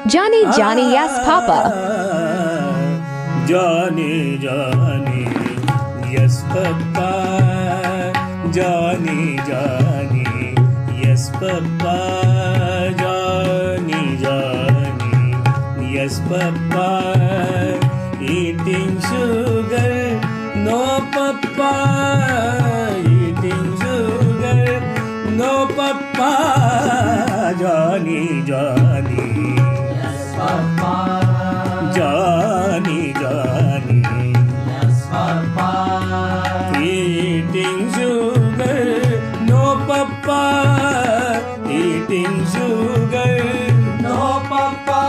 Johnny, Johnny, yes, Papa. Johnny, Johnny, yes, Papa. Johnny, Johnny, yes, Papa. Johnny, Johnny, yes, Papa. Eating sugar, no, Papa. Eating sugar, no, Papa. Johnny, Johnny, Yes, Papa. Johnny, Johnny, Yes, Papa. eating sugar, no, Papa. Eating sugar, No, Papa.